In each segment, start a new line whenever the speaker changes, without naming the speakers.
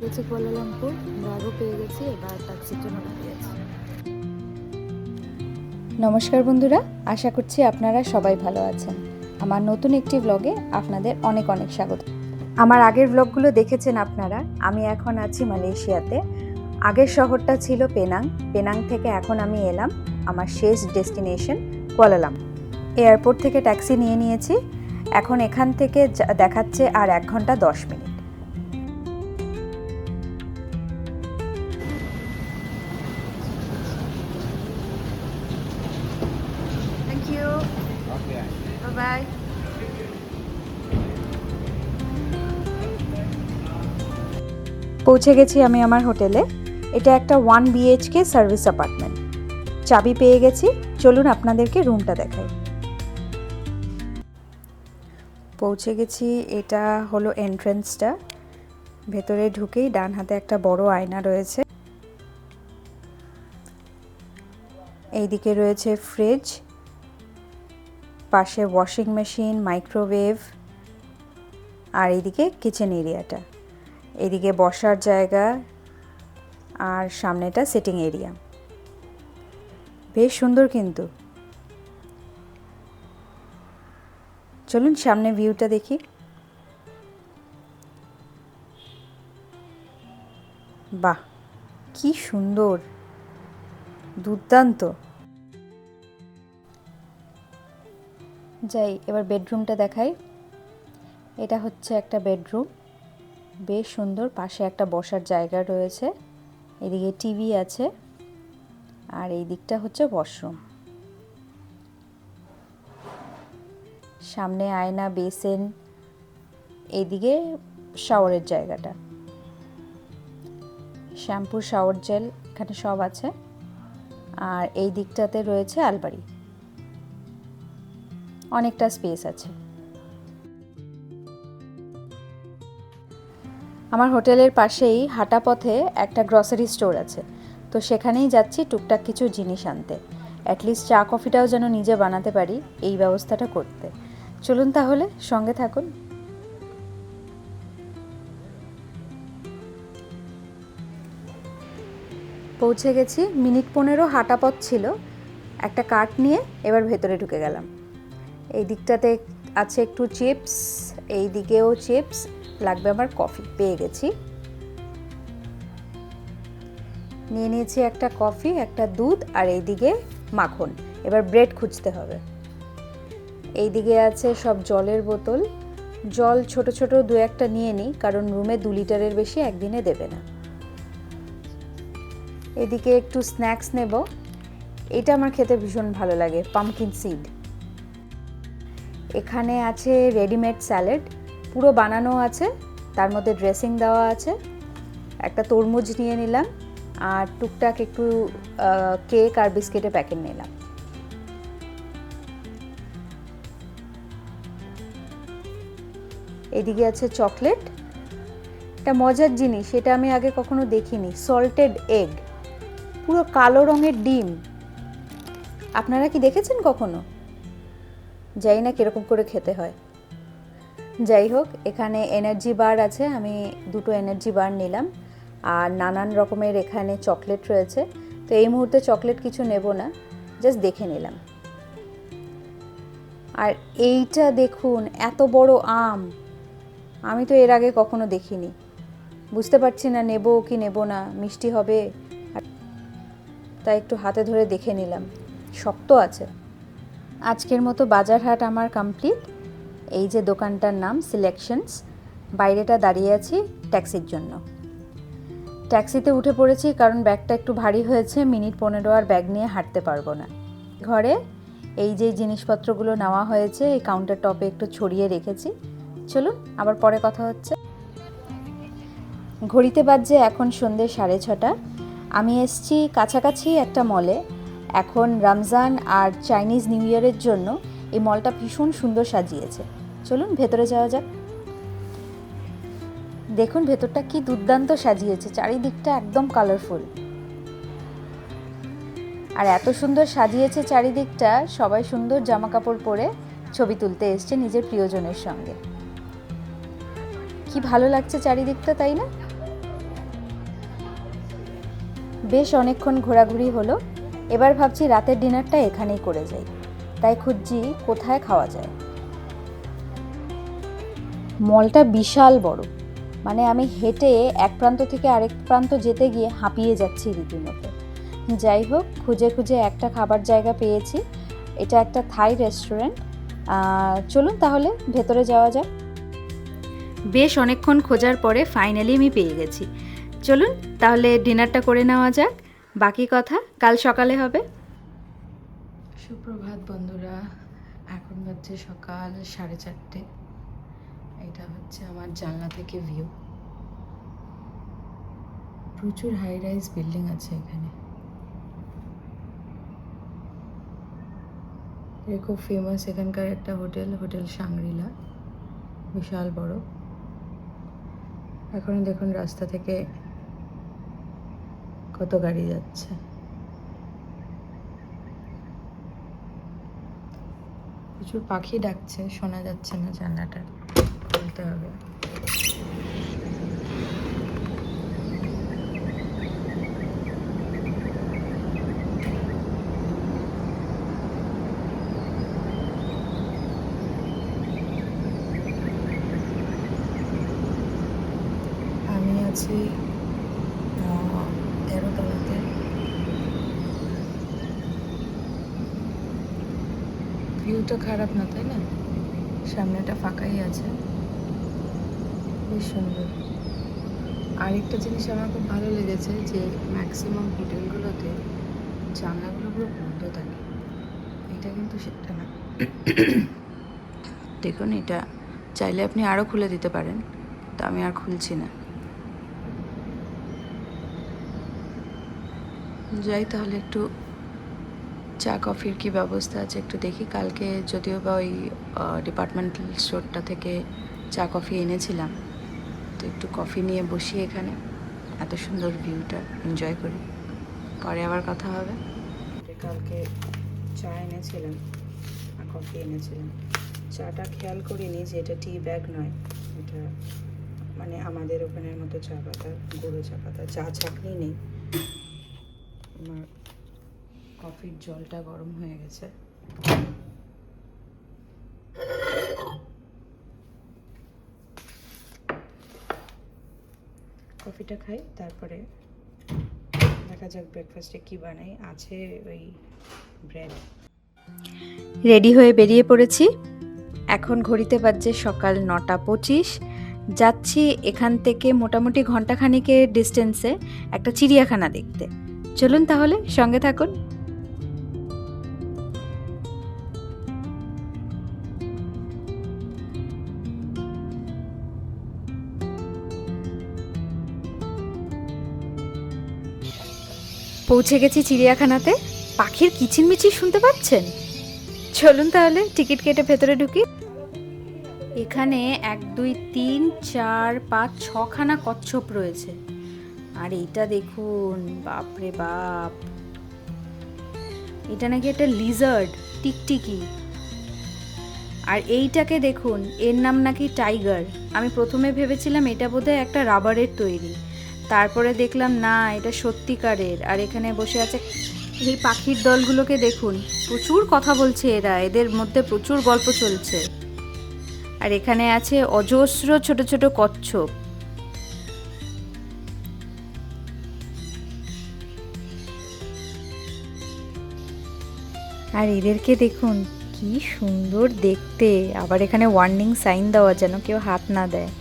গেছি কুয়ালালামপুর, ব্যাগও পেয়ে গেছি, এবার ট্যাক্সির জন্য দাঁড়িয়ে আছি।
নমস্কার বন্ধুরা, আশা করছি আপনারা সবাই ভালো আছেন। আমার নতুন একটি ব্লগে আপনাদের অনেক অনেক স্বাগত। আমার আগের ব্লগগুলো দেখেছেন আপনারা। আমি এখন আছি মালয়েশিয়াতে। আগের শহরটা ছিল পেনাং। পেনাং থেকে এখন আমি এলাম আমার শেষ ডেস্টিনেশন কুয়ালালামপুর। এয়ারপোর্ট থেকে ট্যাক্সি নিয়ে নিয়েছি। এখন এখান থেকে দেখাচ্ছে আর 1 ঘন্টা 10 মিনিট। Thank you, by. পৌঁছে গেছি আমি আমার হোটেলে। এটা একটা 1 BHK সার্ভিস অ্যাপার্টমেন্ট। চাবি পেয়ে গেছি, চলুন আপনাদেরকে রুমটা দেখাই। পৌঁছে গেছি, এটা হলো এন্ট্রান্সটা। ভেতরে ঢুকেই ডান হাতে একটা বড় আয়না রয়েছে। এইদিকে রয়েছে ফ্রিজ, পাশে ওয়াশিং মেশিন, মাইক্রোওয়েভ, আর এইদিকে কিচেন এরিয়াটা। এদিকে বসার জায়গা, আর সামনেটা সিটিং এরিয়া। বেশ সুন্দর কিন্তু। চলুন সামনে ভিউটা দেখি। বাহ, কি সুন্দর, দুর্দান্ত। যাই এবার বেডরুমটা দেখাই। এটা হচ্ছে একটা বেডরুম, বেশ সুন্দর। পাশে একটা বসার জায়গা রয়েছে, এদিকে টিভি আছে, আর এই দিকটা হচ্ছে ওয়াশরুম। সামনে আয়না, বেসিন, এইদিকে শাওয়ারের জায়গাটা। শ্যাম্পু, শাওয়ার জেল এখানে সব আছে। আর এই দিকটাতে রয়েছে আলমারি, অনেকটা স্পেস আছে। আমার হোটেলের পাশেই হাঁটা পথে একটা গ্রসারি স্টোর আছে, তো সেখানেই যাচ্ছি টুকটাক কিছু জিনিস আনতে। অ্যাটলিস্ট চা কফিটাও যেন নিজে বানাতে পারি, এই ব্যবস্থাটা করতে। চলুন তাহলে সঙ্গে থাকুন। পৌঁছে গেছি, মিনিট 15 হাঁটা পথ ছিল। একটা কার্ট নিয়ে এবার ভেতরে ঢুকে গেলাম। এই দিকটাতে আছে একটু চিপস, এই দিকেও চিপস, লাগবে আমার কফি। পেয়ে গেছি, নিয়ে নিয়েছি একটা কফি, একটা দুধ, আর এইদিকে মাখন। এবার ব্রেড খুঁজতে হবে। এইদিকে আছে সব জলের বোতল। জল ছোট ছোট 2-1টা নিয়ে নিই, কারণ রুমে 2 লিটারের বেশি একদিনে দেবে না। এদিকে একটু স্ন্যাক্স নেব। এটা আমার খেতে ভীষণ ভালো লাগে, পামকিন সিড। এখানে আছে রেডিমেড স্যালাড, পুরো বানানো আছে, তার মধ্যে ড্রেসিং দেওয়া আছে। একটা তরমুজ নিয়ে নিলাম, আর টুকটাক একটু কেক আর বিস্কিটের প্যাকেট নিলাম। এদিকে আছে চকলেট। একটা মজার জিনিস, এটা আমি আগে কখনো দেখিনি, সল্টেড এগ, পুরো কালো রঙের ডিম। আপনারা কি দেখেছেন কখনো? জানি না কিরকম করে খেতে হয়। যাই হোক, এখানে এনার্জি বার আছে, আমি 2টো এনার্জি বার নিলাম, আর নানান রকমের এখানে চকলেট রয়েছে। তো এই মুহূর্তে চকলেট কিছু নেব না, জাস্ট দেখে নিলাম। আর এইটা দেখুন, এত বড় আম, আমি তো এর আগে কখনো দেখিনি। বুঝতে পারছি না নেব কি নেব না, মিষ্টি হবে, তাই একটু হাতে ধরে দেখে নিলাম। শক্ত আছে। আজকের মতো বাজার হাট আমার কমপ্লিট। এই যে দোকানটার নাম সিলেকশনস। বাইরেটা দাঁড়িয়ে আছি ট্যাক্সির জন্য। ট্যাক্সিতে উঠে পড়েছি, কারণ ব্যাগটা একটু ভারী হয়েছে। মিনিট 15 আর ব্যাগ নিয়ে হাঁটতে পারবো না। ঘরে এই যে জিনিসপত্রগুলো নেওয়া হয়েছে, এই কাউন্টার টপে একটু ছড়িয়ে রেখেছি। চলুন আবার পরে কথা হচ্ছে। ঘড়িতে বাজছে এখন সন্ধ্যে 6:30। আমি এসছি কাছাকাছি একটা মলে। এখন রমজান আর চাইনিজ নিউ ইয়ারের জন্য এই মলটা ভীষণ সুন্দর সাজিয়েছে। চলুন ভেতরে যাওয়া যাক। দেখুন ভেতরটা কি দুর্দান্ত সাজিয়েছে, চারিদিকটা একদম কালারফুল। আর এত সুন্দর সাজিয়েছে চারিদিকটা, সবাই সুন্দর জামা কাপড় পরে ছবি তুলতে এসছে নিজের প্রিয়জনের সঙ্গে। কি ভালো লাগছে চারিদিকটা, তাই না? বেশ অনেকক্ষণ ঘোরাঘুরি হলো। এবার ভাবছি রাতের ডিনারটা এখানেই করে যাই। তাই খুঁজছি কোথায় খাওয়া যায়। মলটা বিশাল বড়, মানে আমি হেঁটে এক প্রান্ত থেকে আরেক প্রান্ত যেতে গিয়ে হাঁপিয়ে যাচ্ছি রীতিমতো। যাই হোক, খুঁজে খুঁজে একটা খাবার জায়গা পেয়েছি। এটা একটা থাই রেস্টুরেন্ট। চলুন তাহলে ভেতরে যাওয়া যাক। বেশ অনেকক্ষণ খোঁজার পরে ফাইনালি আমি পেয়ে গেছি। চলুন তাহলে ডিনারটা করে নেওয়া যাক, বাকি কথা কাল সকালে হবে।
সুপ্রভাত বন্ধুরা, এখন বাজছে সকাল 4:30। এটা হচ্ছে আমার জানলা থেকে ভিউ। প্রচুর হাই রাইজ বিল্ডিং আছে এখানে। এটা খুব ফেমাস এখানকার একটা হোটেল সাংগ্রিলা, বিশাল বড়। এখন দেখুন রাস্তা থেকে কত গাড়ি যাচ্ছে। প্রচুর পাখি ডাকছে, শোনা যাচ্ছে না, জানলাটা খুলতে হবে। আমি আছি 13 তলাতে। ভিউটা খারাপ না, তাই না? সামনেটা ফাঁকাই আছে, বেশ সুন্দর। আরেকটা জিনিস আমার খুব ভালো লেগেছে যে ম্যাক্সিমাম হোটেলগুলোতে জানলাগুলো পুরো বন্ধ থাকে। এটা কিন্তু সেটা না। দেখুন, এটা চাইলে আপনি আরও খুলে দিতে পারেন, তো আমি আর খুলছি না। যাই তাহলে, একটু চা কফির কি ব্যবস্থা আছে একটু দেখি। কালকে যদিও বা ওই ডিপার্টমেন্টাল স্টোরটা থেকে চা কফি এনেছিলাম, তো একটু কফি নিয়ে বসি এখানে, এত সুন্দর ভিউটা এনজয় করি, পরে আবার কথা হবে। কালকে চা এনেছিলাম আর কফি এনেছিলাম। চাটা খেয়াল করিনি যে এটা টি ব্যাগ নয়, এটা মানে আমাদের ওখানের মতো চা পাতা, গুঁড়ো চা পাতা, চা ছাঁকনি নেই। আমার কফির জলটা গরম হয়ে গেছে। কফিটা খাই, তারপরে দেখা যাক ব্রেকফাস্টে কি বানাই। আছে ওই ব্রেড।
রেডি হয়ে বেরিয়ে পড়েছি। এখন ঘড়িতে বাজছে সকাল 9:25। যাচ্ছি এখান থেকে মোটামুটি ঘন্টাখানিকের ডিস্টেন্সে একটা চিড়িয়াখানা দেখতে। চলুন তাহলে সঙ্গে থাকুন। পৌঁছে গেছি চিড়িয়াখানাতে। পাখির কিচিরমিচির শুনতে পাচ্ছেন? চলুন তাহলে টিকিট কেটে ভেতরে ঢুকি। এখানে 1 2 3 4 5 6খানা কচ্ছপ রয়েছে। আর এইটা দেখুন, বাপরে বাপ, এটা নাকি একটা লিজার্ড, টিকটিকি। আর এইটাকে দেখুন, এর নাম নাকি টাইগার। আমি প্রথমে ভেবেছিলাম এটা বোধহয় একটা রাবারের তৈরি, তারপরে দেখলাম না, এটা সত্যিকারের। আর এখানে বসে আছে। এই পাখির দলগুলোকে দেখুন, প্রচুর কথা বলছে এরা, এদের মধ্যে প্রচুর গল্প চলছে। আর এখানে আছে অজস্র ছোট ছোট কচ্ছপ। আর এদেরকে দেখুন, কি সুন্দর দেখতে। আবার এখানে ওয়ার্নিং সাইন দেওয়া, যেন কেউ হাত না দেয়।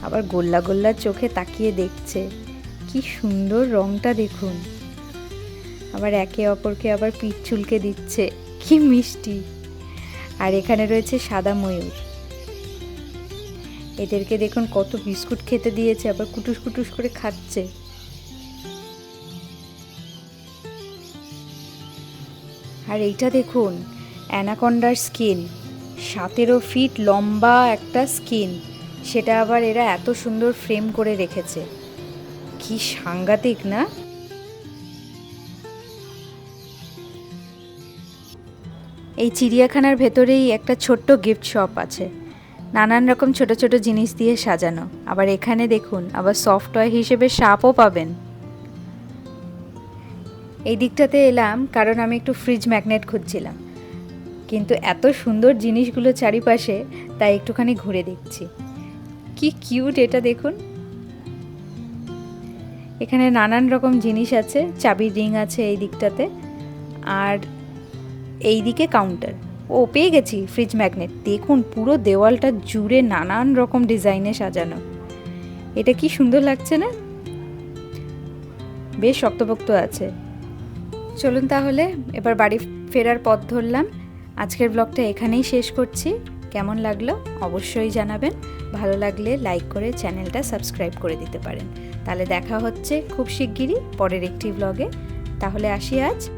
আবার গোল্লা গোল্লা চোখে তাকিয়ে দেখছে। কি সুন্দর রংটা দেখুন। আবার একে অপরকে আবার পিঠ চুলকে দিচ্ছে, কি মিষ্টি। আর এখানে রয়েছে সাদা ময়ূর। এদেরকে দেখুন কত বিস্কুট খেতে দিয়েছে, আবার কুটুস কুটুস করে খাচ্ছে। আর এইটা দেখুন, অ্যানাকন্ডার স্কিন, 17 ফিট লম্বা একটা স্কিন, সেটা আবার এরা এত সুন্দর ফ্রেম করে রেখেছে। কি সাংঘাতিক না? এই চিড়িয়াখানার ভেতরেই একটা ছোট্ট গিফট শপ আছে, নানান রকম ছোট ছোট জিনিস দিয়ে সাজানো। আবার এখানে দেখুন, আবার সফট টয় হিসেবে সাপও পাবেন। এই দিকটাতে এলাম কারণ আমি একটু ফ্রিজ ম্যাগনেট খুঁজছিলাম, কিন্তু এত সুন্দর জিনিসগুলো চারিপাশে, তাই একটুখানি ঘুরে দেখছি। কি কিউট এটা দেখুন। এখানে নানান রকম জিনিস আছে, চাবির রিং আছে এই দিকটাতে, আর এই দিকে কাউন্টার। ও পেয়ে গেছি ফ্রিজ ম্যাগনেট। দেখুন পুরো দেওয়ালটা জুড়ে নানান রকম ডিজাইনে সাজানো। এটা কি সুন্দর লাগছে না? বেশ শক্তপোক্ত আছে। চলুন তাহলে এবার বাড়ি ফেরার পথ ধরলাম। আজকের ব্লগটা এখানেই শেষ করছি। কেমন লাগলো অবশ্যই জানাবেন। ভালো লাগলে লাইক করে চ্যানেলটা সাবস্ক্রাইব করে দিতে পারেন। তাহলে দেখা হচ্ছে খুব শিগগিরই পরের একটি ব্লগে। তাহলে আসি আজ।